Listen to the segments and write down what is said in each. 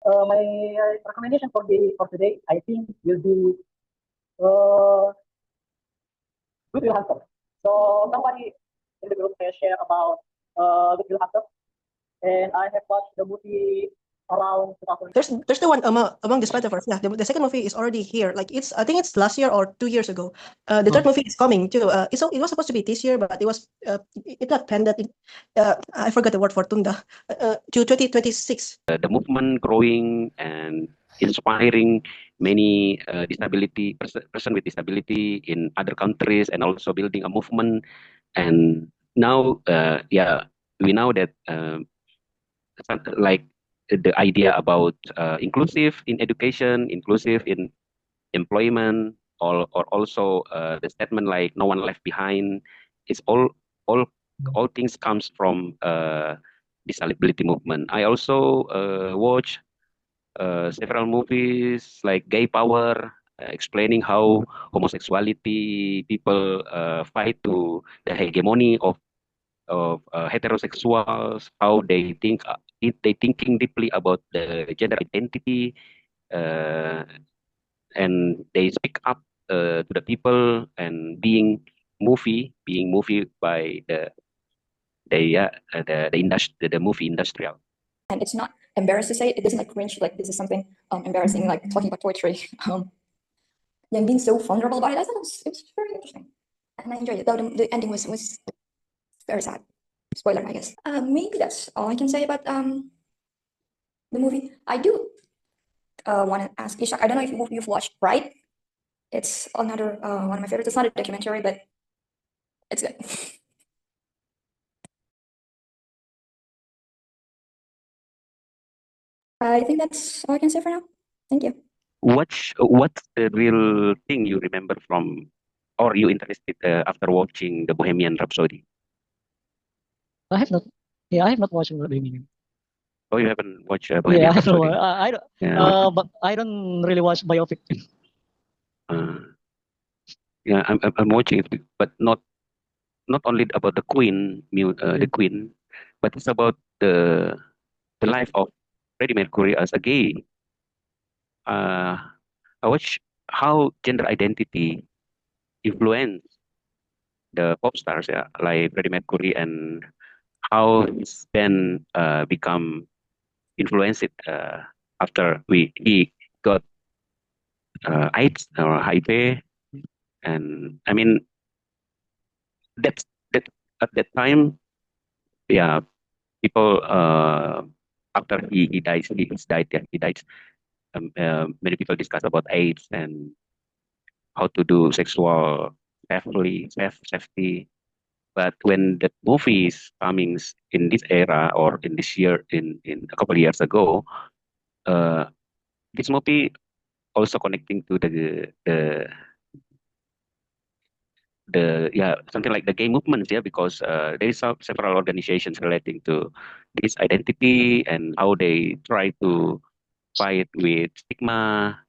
My recommendation for today, I think, will be uh, Good Will Hunter. So somebody in the group has shared about Good Will Hunter, and I have watched the movie around 2000. There's the one among the Spider-Verse. Yeah, the second movie is already here. Like it's I think it's last year or 2 years ago. The third movie is coming too. It was supposed to be this year, but it got pended. I forgot the word for Tunda. To 2026. The movement growing and inspiring many person with disability in other countries, and also building a movement. And now, we know that like the idea about inclusive in education, inclusive in employment, or also the statement like no one left behind. It's all things comes from disability movement. I also watch several movies like Gay Power, explaining how homosexuality people fight to the hegemony of heterosexuals, how they thinking deeply about the gender identity, uh, and they speak up to the people, and being movie by the industry, the movie industrial. And it's not embarrassed to say it. It doesn't like cringe, like this is something embarrassing, like talking about poetry. And being so vulnerable about it, I thought it was very interesting. And I enjoyed it, though the ending was very sad. Spoiler, I guess. Maybe that's all I can say about the movie. I do want to ask Ishak, I don't know if you've watched Bright. It's another one of my favorites. It's not a documentary, but it's good. I think that's all I can say for now. Thank you. What's the real thing you remember from, or you interested after watching the Bohemian Rhapsody? I have not. Yeah, I have not watched Bohemian. Oh, you haven't watched Yeah, Bohemian I don't. Rhapsody? I don't. Yeah. But I don't really watch biopic. Yeah, I'm watching it, but not only about the the Queen, but it's about the life of Freddie Mercury as a gay. Uh, I watch how gender identity influence the pop stars, yeah, like Freddie Mercury, and how it's then become influenced after he got AIDS or HIV. And I mean, that's that at that time, yeah, people after he dies, he's died, yeah, he died. Many people discuss about AIDS and how to do sexual safety. But when the movie is coming in this era, or in this year, in a couple of years ago, uh, this movie also connecting to the yeah, something like the gay movements, yeah, because there is several organizations relating to this identity, and how they try to fight with stigma,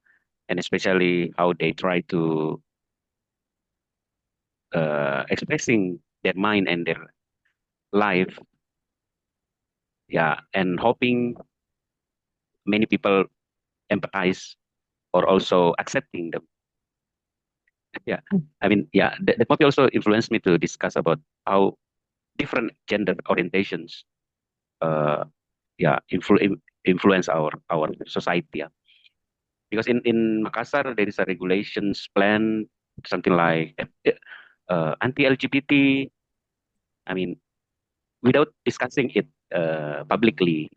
and especially how they try to expressing their mind and their life, yeah, and hoping many people empathize or also accepting them. Yeah, I mean, yeah, that movie also influenced me to discuss about how different gender orientations, uh, yeah, influence our society. Yeah. Because in Makassar there is a regulations plan, something like anti-LGBT. I mean, without discussing it publicly,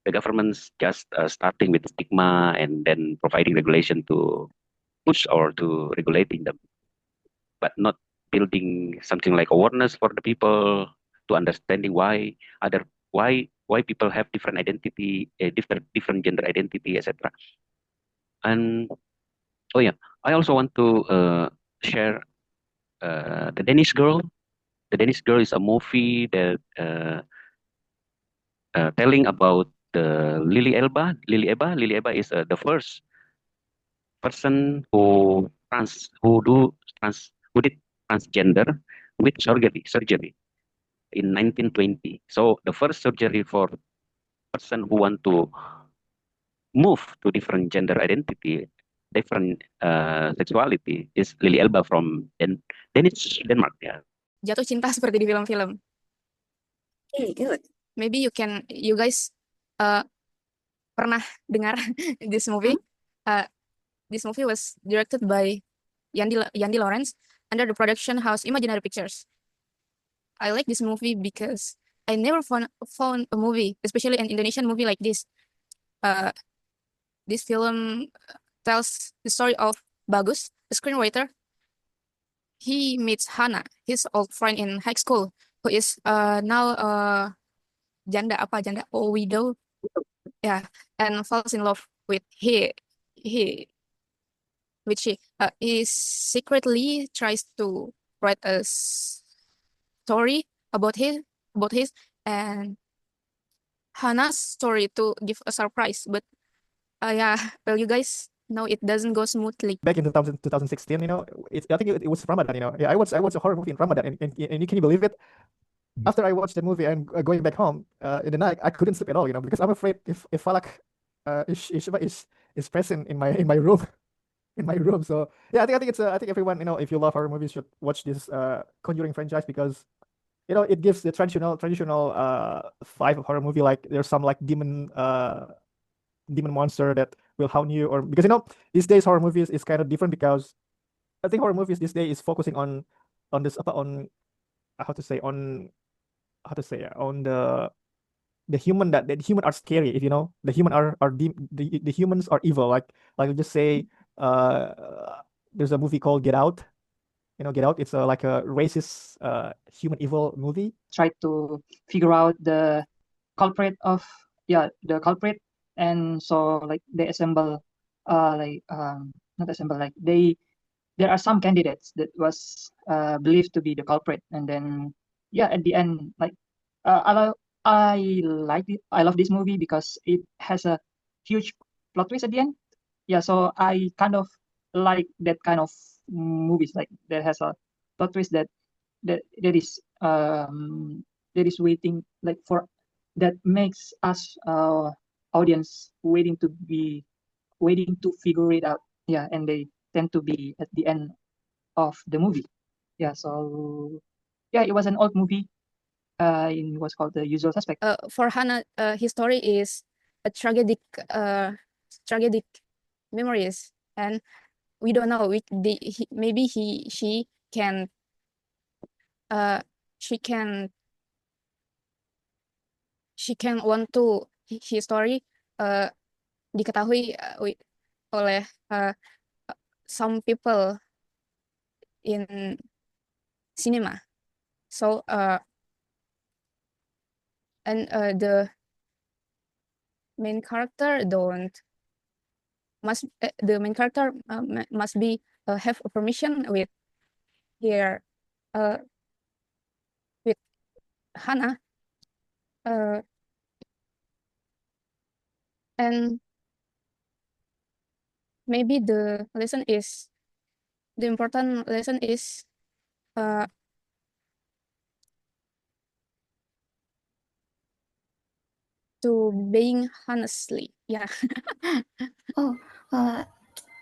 the government's just starting with stigma, and then providing regulation to push or to regulating them, but not building something like awareness for the people, to understanding why people have different identity, different gender identity, etc. And oh yeah, I also want to share the Danish Girl. The Danish Girl is a movie that telling about the Lily Elba. Lily Elba is the first person who did transgender with surgery in 1920. So the first surgery for person who want to move to different gender identity, different sexuality is Lily Elba from Danish, Denmark. Yeah. Jatuh cinta seperti di film-film. Okay, good. Maybe you guys pernah dengar this movie. This movie was directed by Yandi Lawrence under the production house Imaginary Pictures. I like this movie because I never found a movie, especially an Indonesian movie like this. This film tells the story of Bagus, the screenwriter. He meets Hana, his old friend in high school, who is now janda widow, yeah, and falls in love with he which he secretly tries to write a story about his and Hana's story to give a surprise, but yeah, well, you guys know it doesn't go smoothly. Back in 2016, I think it was Ramadan, yeah, I watched a horror movie in Ramadan, and can you believe it? After I watched the movie and going back home in the night, I couldn't sleep at all, because I'm afraid if Falak is present in my room, So yeah, I think everyone, if you love horror movies, should watch this Conjuring franchise, because it gives the traditional vibe of horror movie. Like there's some like demon monster that will haunt you, or because these days horror movies is kind of different, because I think horror movies this day is focusing on this on the human, that the human are scary, if the human are the humans are evil, like just say there's a movie called Get Out. Get Out, it's like a racist human evil movie. Try to figure out the culprit, and so like they assemble not assemble, like there are some candidates that was believed to be the culprit, and then at the end, like I like it. I love this movie because it has a huge plot twist at the end. Yeah, so I kind of like that kind of movies, like that has a plot twist that is waiting, like for that makes us audience waiting to figure it out. Yeah, and they tend to be at the end of the movie. Yeah, so yeah, it was an old movie. In what's called The Usual Suspect. For Hana, his story is a tragic memories, and we don't know. Maybe she can want to his story diketahui oleh some people in cinema. So and the main character must be have a permission with with Hana, and maybe the important lesson is to being honestly. Yeah. Oh,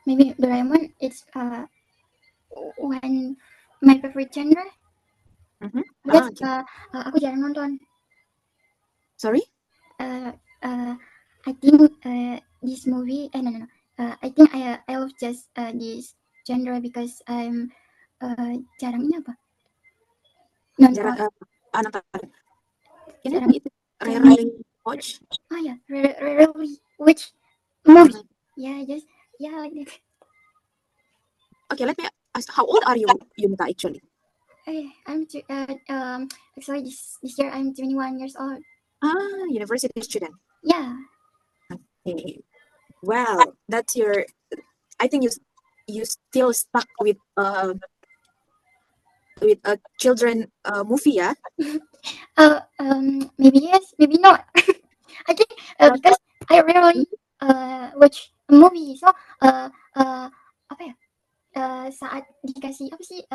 maybe Doraemon. It's one my favorite genre. Because aku jarang nonton. Sorry? I think this movie. No. I think I love just this genre because I'm jarang ini apa? Jarang nonton. Jarang. Rarely watch. Oh yeah, rarely watch movie. Yeah, just like that. Okay, let me ask, how old are you, Yunita, actually? I'm actually this year I'm 21 years old. University student. Yeah. Okay. Well, that's your. I think you still stuck with a children movie, yeah? Maybe yes, maybe not. I think because I rarely watch a movie, so apa ya? Saat dikasih apa sih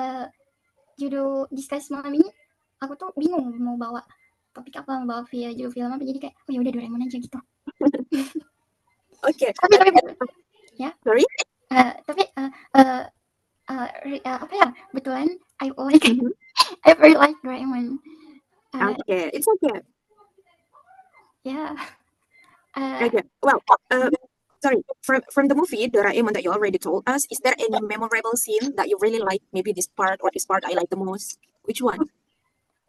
judul discuss malam ini, aku tuh bingung mau bawa topik apa, bawa judul film apa, jadi kayak oh ya udah Doraemon aja gitu. Okay. Tapi ya. Sorry? Tapi apa ya, betulan I very like Doraemon. Okay, it's okay. Yeah. Okay. Well, sorry. From the movie Doraemon that you already told us, is there any memorable scene that you really like? Maybe this part or this part I like the most. Which one?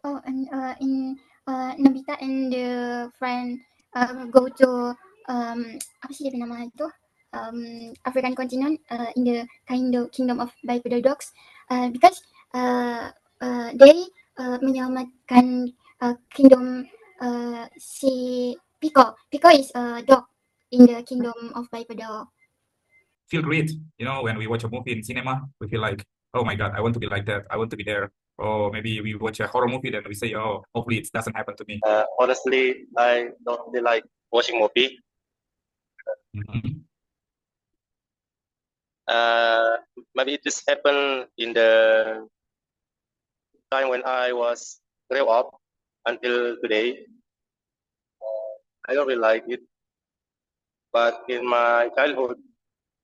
Oh, and in Nobita and the friend go to apa sih dia nama itu, African continent, in the kingdom of bipedal dogs, because they menyelamatkan kingdom si Pico. Pico is a dog in the kingdom of bipedal. Feel great, when we watch a movie in cinema, we feel like, oh my God, I want to be like that. I want to be there. Or maybe we watch a horror movie, then we say, oh, hopefully it doesn't happen to me. Honestly, I don't really like watching movie. Mhm. Maybe it just happened in the time when I was grow up until today. I don't really like it. But in my childhood,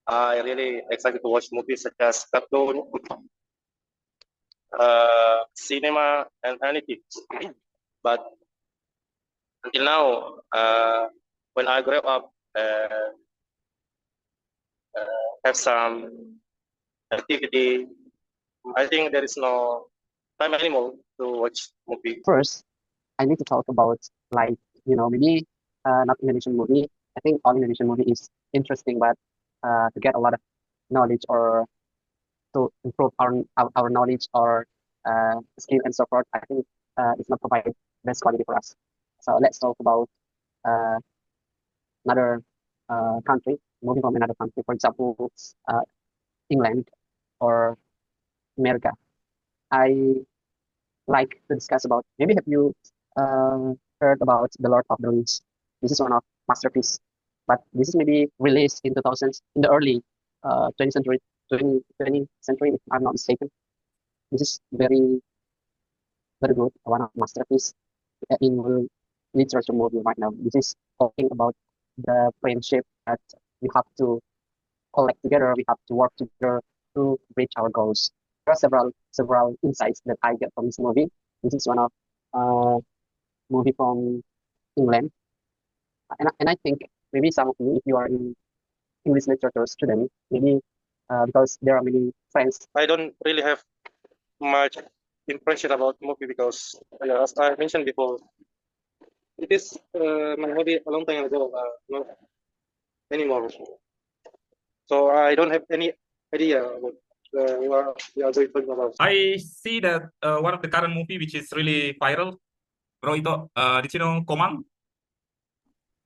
I really excited to watch movies such as cartoon, cinema, and anything. But until now, when I grow up, have some activity, I think there is no time anymore to watch movie. First, I need to talk about like, maybe not Indonesian movie. I think all Indonesian movie is interesting, but to get a lot of knowledge or to improve our knowledge or skill and so forth, I think it's not provide best quality for us. So let's talk about another country, moving from another country, for example, England or America. I like to discuss about, maybe have you heard about The Lord of the Rings? This is one of masterpiece, but this is maybe released in 2000s, in the early 20th century, 20th century, if I'm not mistaken. This is very, very good, one of masterpiece in literature movie right now. This is talking about the friendship that we have to collect together, we have to work together to reach our goals. There are several insights that I get from this movie. This is one of movie from England, and I think maybe some of you, if you are in English literature student, maybe because there are many friends. I don't really have much impression about movie because, as I mentioned before, it is my hobby a long time ago, not anymore. So I don't have any idea what we are going to talk about. I see that one of the current movie which is really viral, bro, Ito, did you know Komang?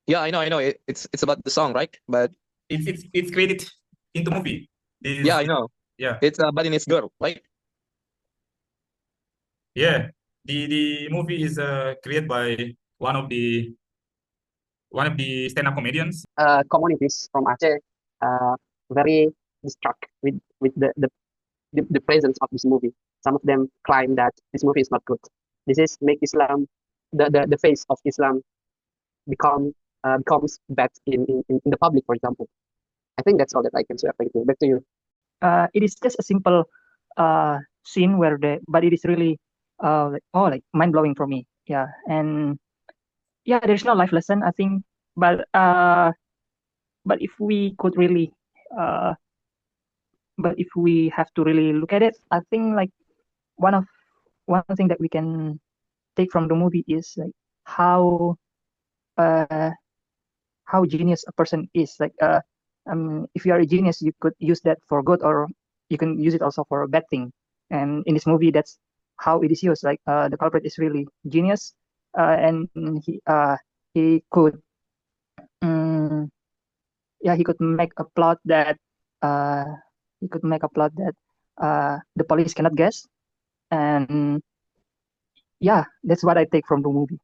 Yeah, I know. It's about the song, right? But It's created into movie. yeah, I know. Yeah. It's a Balinese girl, right? Yeah. The movie is created by one of the stand-up comedians. Communities from Aceh very distraught with the presence of this movie. Some of them claim that this movie is not good. This is make Islam, the face of Islam becomes bad in the public, for example. I think that's all that I can say. Thank you. Back to you. It is just a simple scene but it is really like mind blowing for me. Yeah, and yeah, there's no life lesson, I think, but if we could really but if we have to really look at it, I think like one thing that we can take from the movie is like how genius a person is. Like if you are a genius, you could use that for good, or you can use it also for a bad thing. And in this movie, that's how it is used. Like the culprit is really genius, and he could he could make a plot that the police cannot guess. And yeah, that's what I take from the movie.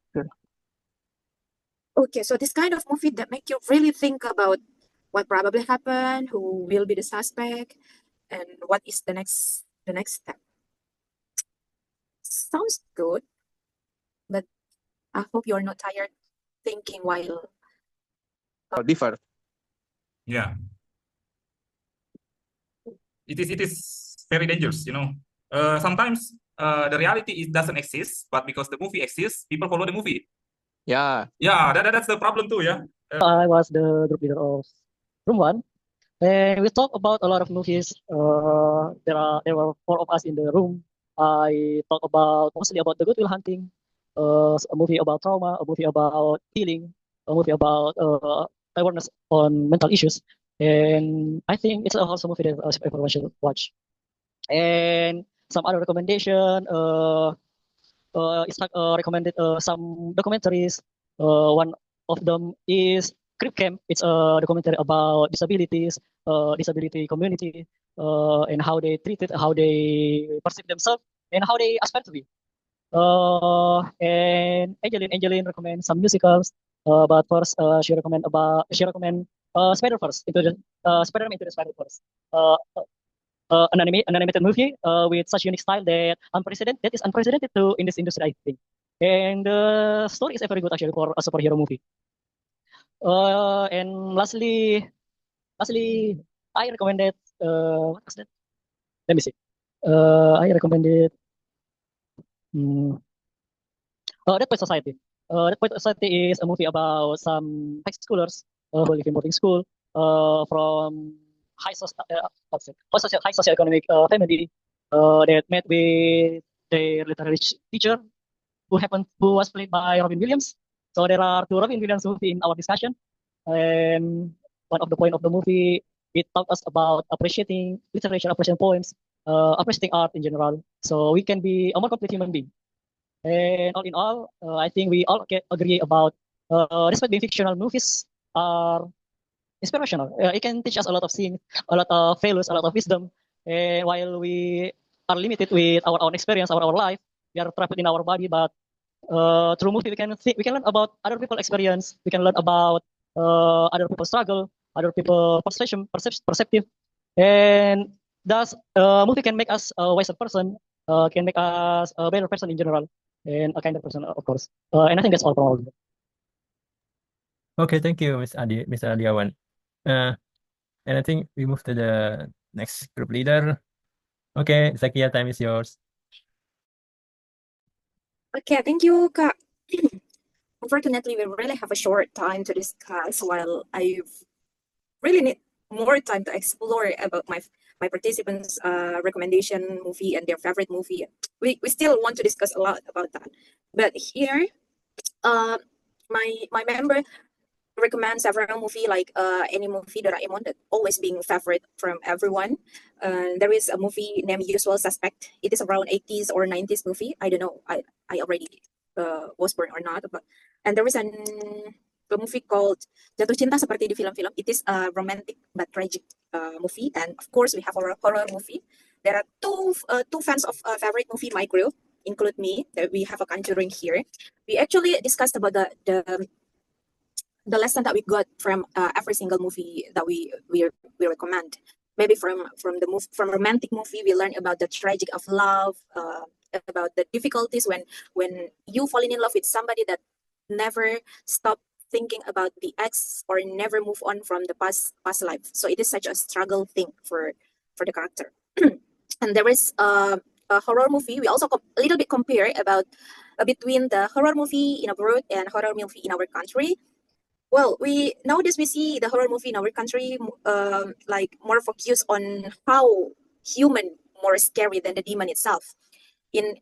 Okay, so this kind of movie that make you really think about what probably happened, who will be the suspect, and what is the next step. Sounds good, but I hope you're not tired thinking while. Differ. Yeah. It is very dangerous, you know. Sometimes the reality doesn't exist, but because the movie exists, people follow the movie. Yeah. Yeah, that's the problem too, yeah. I was the group leader of Room 1, and we talked about a lot of movies. There were 4 of us in the room. I talked mostly about the Good Will Hunting, a movie about trauma, a movie about healing, a movie about awareness on mental issues, and I think it's also a movie that everyone should watch. And some other recommendation, it's like recommended some documentaries. One of them is Crip Camp. It's a documentary about disabilities, disability community, and how they treat it, how they perceive themselves, and how they aspire to be. And Angeline recommends some musicals. But first, she recommend Spider-Verse into the Spider-Man into the Spider-Verse. An animated movie with such unique style that is unprecedented to in this industry, I think. And the story is very good actually for a superhero movie. And lastly, I recommended what was that? Let me see. I recommended Dead Poet Society. Dead Poet Society is a movie about some high schoolers who live in boarding school from high socioeconomic family that met with their literary teacher who was played by Robin Williams. So there are 2 Robin Williams movie in our discussion, and one of the point of the movie, it taught us about appreciating literature, appreciating poems, appreciating art in general, so we can be a more complete human being. And all in all, I think we all agree about despite being fictional, movies are inspirational. It can teach us a lot of things, a lot of failures, a lot of wisdom. And while we are limited with our own experience, our life, we are trapped in our body. But through movie, we can learn about other people's experience. We can learn about other people's struggle, other people's perceptive, and thus movie can make us a wiser person, can make us a better person in general, and a kinder person, of course. And I think that's all from all. Okay, thank you, Mr. Adiawan. And I think we move to the next group leader. Okay, Zakia, time is yours. Okay, thank you, Kak. Unfortunately, we really have a short time to discuss, while I really need more time to explore about my participants' recommendation movie and their favorite movie. We still want to discuss a lot about that. But here, my member recommend several movie, like any movie Doraemon that always being favorite from everyone. There is a movie named Usual Suspect. It is around 80s or 90s movie. I don't know. I already was born or not. And there is a movie called Jatuh Cinta Seperti di Film-Film. It is a romantic but tragic movie. And of course, we have our horror movie. There are two fans of favorite movie my group, include me. That we have a Conjuring here. We actually discussed about the lesson that we got from every single movie that we recommend. Maybe from romantic movie, we learn about the tragic of love, about the difficulties when you falling in love with somebody that never stop thinking about the ex or never move on from the past life. So it is such a struggle thing for the character. And there is a horror movie. We also a little bit compare about between the horror movie in abroad and horror movie in our country. Well, nowadays we see the horror movie in our country like more focused on how human more scary than the demon itself. In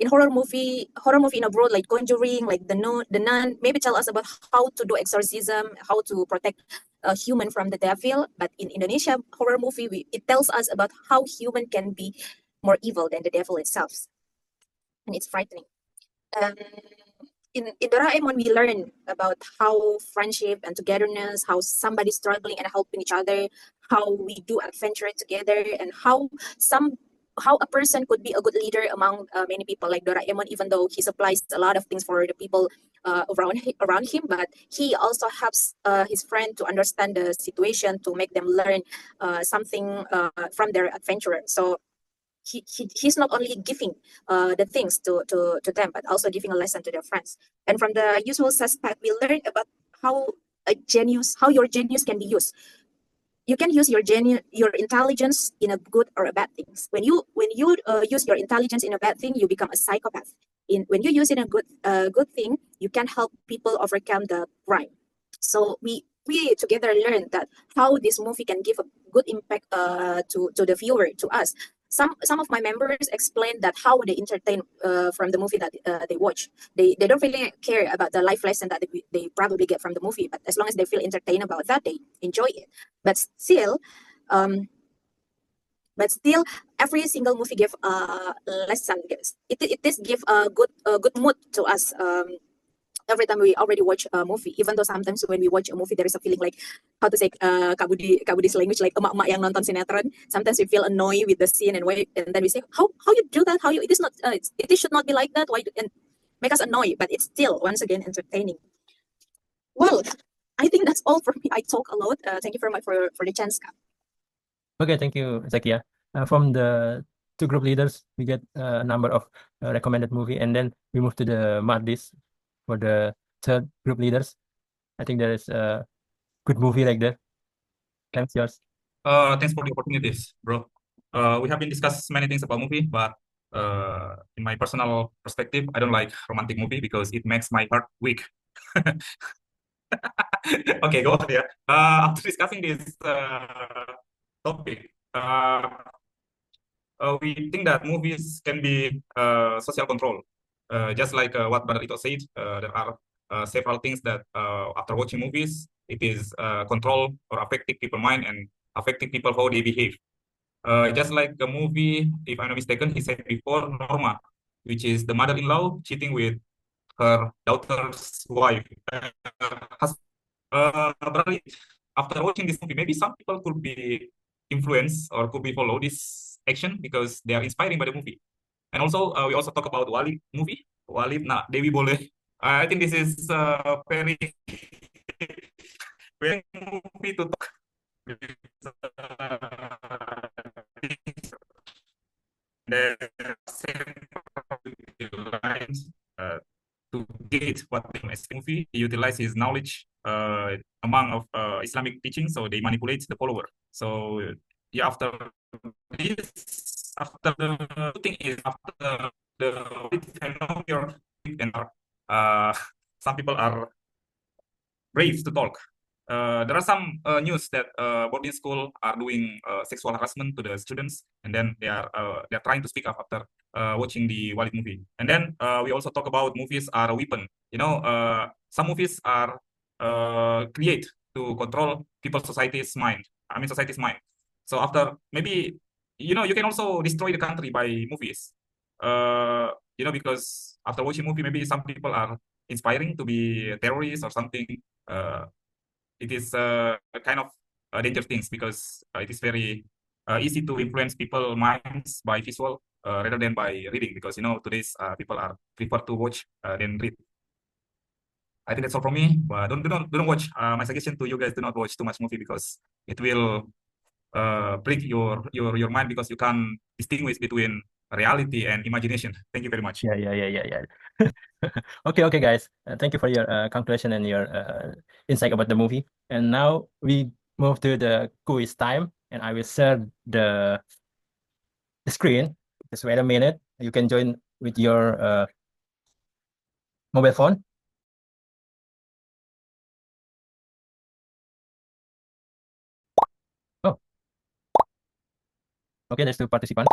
horror movie in abroad, like Conjuring, like the Nun, maybe tell us about how to do exorcism, how to protect a human from the devil. But in Indonesia horror movie, it tells us about how human can be more evil than the devil itself, and it's frightening. In Doraemon, we learn about how friendship and togetherness, how somebody struggling and helping each other, how we do adventure together, and how a person could be a good leader among many people, like Doraemon, even though he supplies a lot of things for the people around him, but he also helps his friend to understand the situation, to make them learn something from their adventurer. So he's not only giving the things to them, but also giving a lesson to their friends. And from The Usual Suspect, we learned about how your genius can be used. You can use your intelligence in a good or a bad things. When you use your intelligence in a bad thing, you become a psychopath. When you use it in a good thing, you can help people overcome the crime. So we together learned that how this movie can give a good impact to the viewer, to us. Some of my members explained that how they entertain from the movie that they watch. They don't really care about the life lesson that they probably get from the movie, but as long as they feel entertained about that, they enjoy it. But still, every single movie give a lesson. It does give a good mood to us. Every time we already watch a movie, even though sometimes when we watch a movie, there is a feeling like, how to say, Kak Budi's language, like emak-emak yang nonton sinetron. Sometimes we feel annoyed with the scene, and then we say, how you do that? How you? It is not. It should not be like that. Why? And make us annoyed, but it's still once again entertaining. Well, I think that's all for me. I talk a lot. Thank you very much for the chance, Kak. Okay, thank you, Zakia. From the two group leaders, we get a number of recommended movie, and then we move to the Mardis for the third group leaders. I think there is a good movie like that. Thanks, yours. Thanks for the opportunities, bro. We have been discussed many things about movie, but in my personal perspective, I don't like romantic movie because it makes my heart weak. Okay, go on. Yeah. After discussing this topic, we think that movies can be social control. Just like what Brother Ito said, there are several things that after watching movies, it is control or affecting people's mind and affecting people how they behave. Just like the movie, if I'm not mistaken, he said before, Norma, which is the mother-in-law cheating with her daughter's wife. After watching this movie, maybe some people could be influenced or could be follow this action because they are inspiring by the movie. And also, we also talk about Walid movie, Walid Na Dewi Boleh. I think this is very very movie to talk. The same lines to get what the movie, he utilizes his knowledge among of Islamic teaching, so they manipulate the follower. So yeah, after this, after the thing is after the and some people are brave to talk. There are some news that boarding school are doing sexual harassment to the students, and then they are trying to speak up after watching the Walid movie. And then we also talk about movies are a weapon. You know, some movies are create to control people's society's mind. I mean, society's mind. So after maybe you know you can also destroy the country by movies. You know, because after watching movie, maybe some people are inspiring to be terrorists or something. It is a kind of dangerous things because it is very easy to influence people's minds by visual rather than by reading, because you know today's people are prefer to watch than read. I think that's all from me. But don't watch. My suggestion to you guys: do not watch too much movie because it will break your mind because you can't distinguish between reality and imagination. Thank you very much. Yeah. Okay, guys. Thank you for your conclusion and your insight about the movie. And now we move to the quiz time, and I will share the screen. Just wait a minute. You can join with your mobile phone. Oh, okay. There's two participants.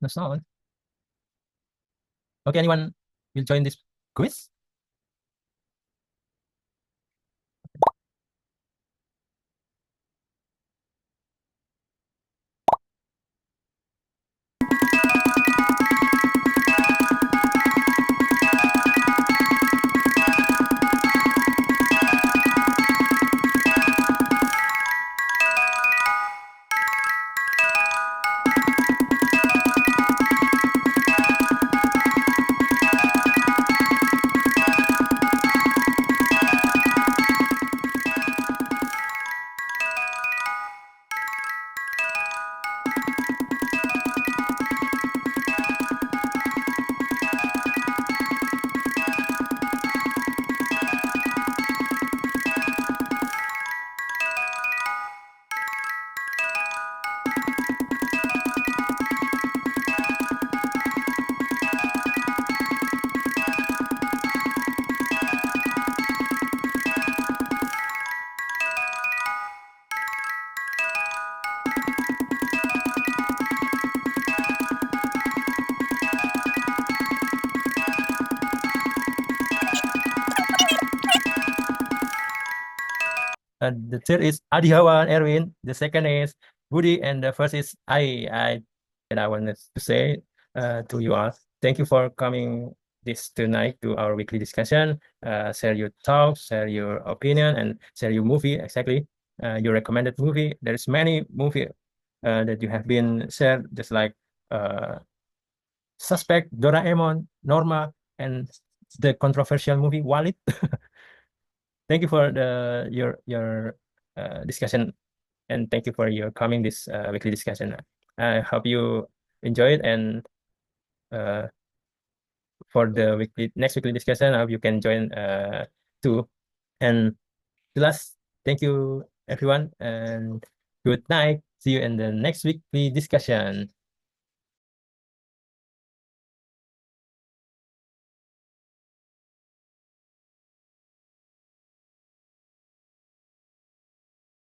No sound. Okay, anyone will join this quiz? The third is Adihawa and Erwin. The second is Budi, and the first is I. And I wanted to say to you all, thank you for coming this tonight to our weekly discussion. Share your thoughts, share your opinion, and share your movie. Exactly, your recommended movie. There's many movie that you have been shared, just like Suspect, Doraemon, Norma, and the controversial movie Walid. Thank you for your discussion, and thank you for your coming this weekly discussion. I hope you enjoy it, and for the next weekly discussion, I hope you can join too. And the last, thank you everyone, and good night. See you in the next weekly discussion.